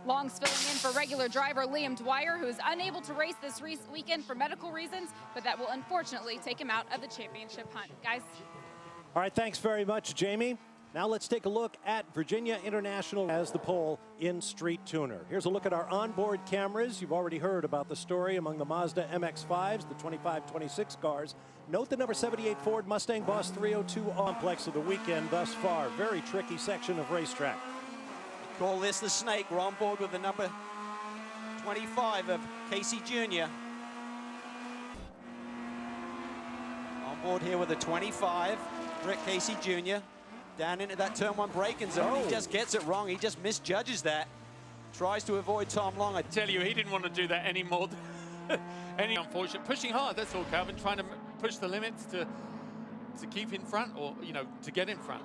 Long's filling in for regular driver Liam Dwyer, who is unable to race this weekend for medical reasons, but that will unfortunately take him out of the championship hunt. Guys. All right, thanks very much, Jamie. Now let's take a look at Virginia International as the pole in Street Tuner. Here's a look at our onboard cameras. You've already heard about the story among the Mazda MX-5s, the 25-26 cars. Note the number 78 Ford Mustang Boss 302 complex of the weekend thus far. Very tricky section of racetrack. Call this the snake. We're on board with the number 25 of Casey Jr. On board here with the 25, Rick Casey Jr. Down into that turn one braking zone. He just gets it wrong. He just misjudges that. Tries to avoid Tom Long. I tell you, he didn't want to do that anymore. Any unfortunate. Pushing hard, that's all, Calvin. Trying to push the limits to keep in front, or, you know, to get in front.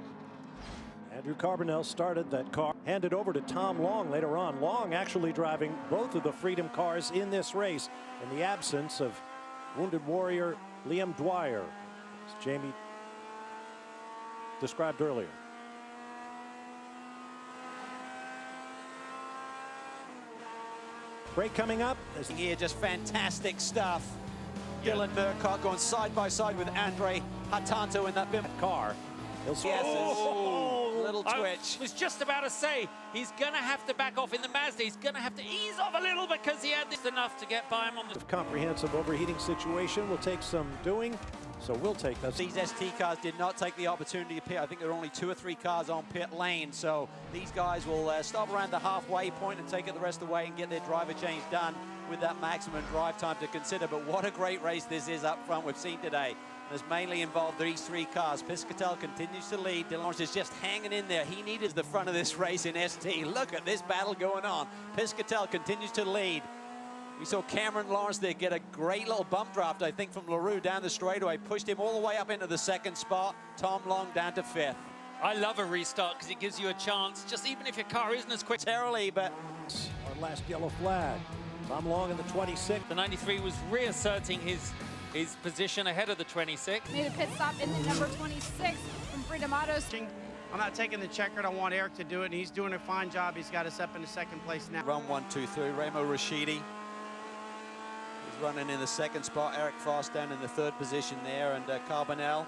Andrew Carbonell started that car, handed over to Tom Long later on. Long actually driving both of the Freedom cars in this race in the absence of Wounded Warrior Liam Dwyer, as Jamie described earlier. Break coming up. Here, just fantastic stuff. Dylan Murcott going side by side with Andre Hatanto in that BIM car. Little twitch. I was just about to say, he's going to have to back off in the Mazda. He's going to have to ease off a little because he had this enough to get by him on the comprehensive overheating situation. Will take some doing, so we'll take that. These ST cars did not take the opportunity to pit. I think there are only 2 or 3 cars on pit lane, so these guys will stop around the halfway point and take it the rest of the way and get their driver change done with that maximum drive time to consider. But what a great race this is up front we've seen today. Has mainly involved these 3 cars. Piscatel continues to lead. DeLawrence is just hanging in there. He needed the front of this race in ST. Look at this battle going on. Piscatel continues to lead. We saw Cameron Lawrence there get a great little bump draft, I think, from LaRue down the straightaway. Pushed him all the way up into the 2nd spot. Tom Long down to 5th. I love a restart because it gives you a chance, just even if your car isn't as quick. Terribly, but our last yellow flag. Tom Long in the 26. The 93 was reasserting his position ahead of the 26. Made a pit stop in the number 26 from Freedom Autos. I'm not taking the checkered. I want Eric to do it, and he's doing a fine job. He's got us up in the 2nd place now. Run 1, 2, 3. Remo Rashidi is running in the 2nd spot. Eric Foss down in the 3rd position there, and Carbonell.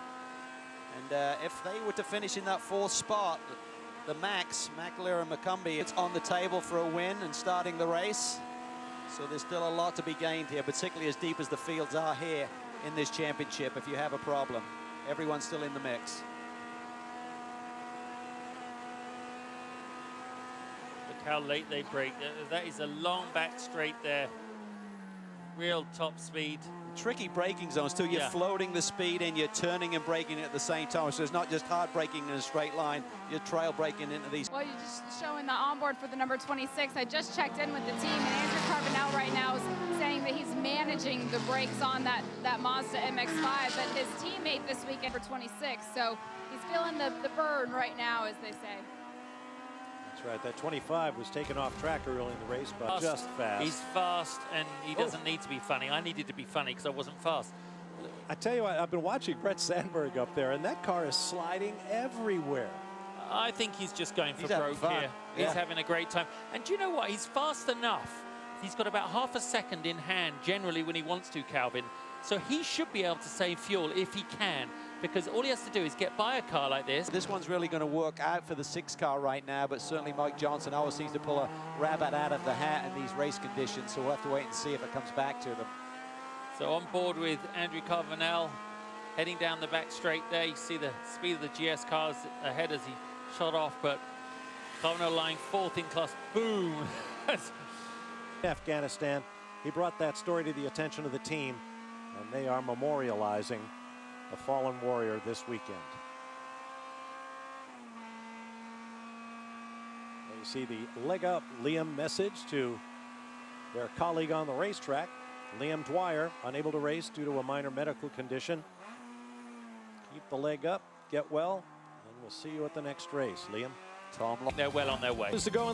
And if they were to finish in that 4th spot, the Max, McAleer and McCumbee, it's on the table for a win and starting the race. So there's still a lot to be gained here, particularly as deep as the fields are here in this championship. If you have a problem, everyone's still in the mix. Look how late they break. That is a long back straight there. Real top speed. Tricky braking zones too. You're floating the speed in, you're turning and braking at the same time. So it's not just hard braking in a straight line, you're trail braking into these. Well, you're just showing the onboard for the number 26. I just checked in with the team, and Andrew Carbonell right now is saying that he's managing the brakes on that Mazda MX-5, but his teammate this weekend for 26. So he's feeling the burn right now, as they say. That's right. That 25 was taken off track early in the race, but just fast. He's fast, and he doesn't need to be funny. I needed to be funny because I wasn't fast. I tell you what, I've been watching Brett Sandberg up there, and that car is sliding everywhere. I think he's just going for broke here. He's having a great time. And do you know what? He's fast enough. He's got about half a second in hand, generally, when he wants to, Calvin. So he should be able to save fuel if he can, because all he has to do is get by a car like this. This one's really going to work out for the 6 car right now, but certainly Mike Johnson always seems to pull a rabbit out of the hat in these race conditions, so we'll have to wait and see if it comes back to them. So on board with Andrew Carbonell, heading down the back straight there. You see the speed of the GS cars ahead as he shot off, but Carbonell lying 4th in class. Boom! Afghanistan, he brought that story to the attention of the team, and they are memorializing a fallen warrior this weekend. You see the leg up Liam message to their colleague on the racetrack. Liam Dwyer, unable to race due to a minor medical condition. Keep the leg up, get well, and we'll see you at the next race, Liam. They're well on their way. To go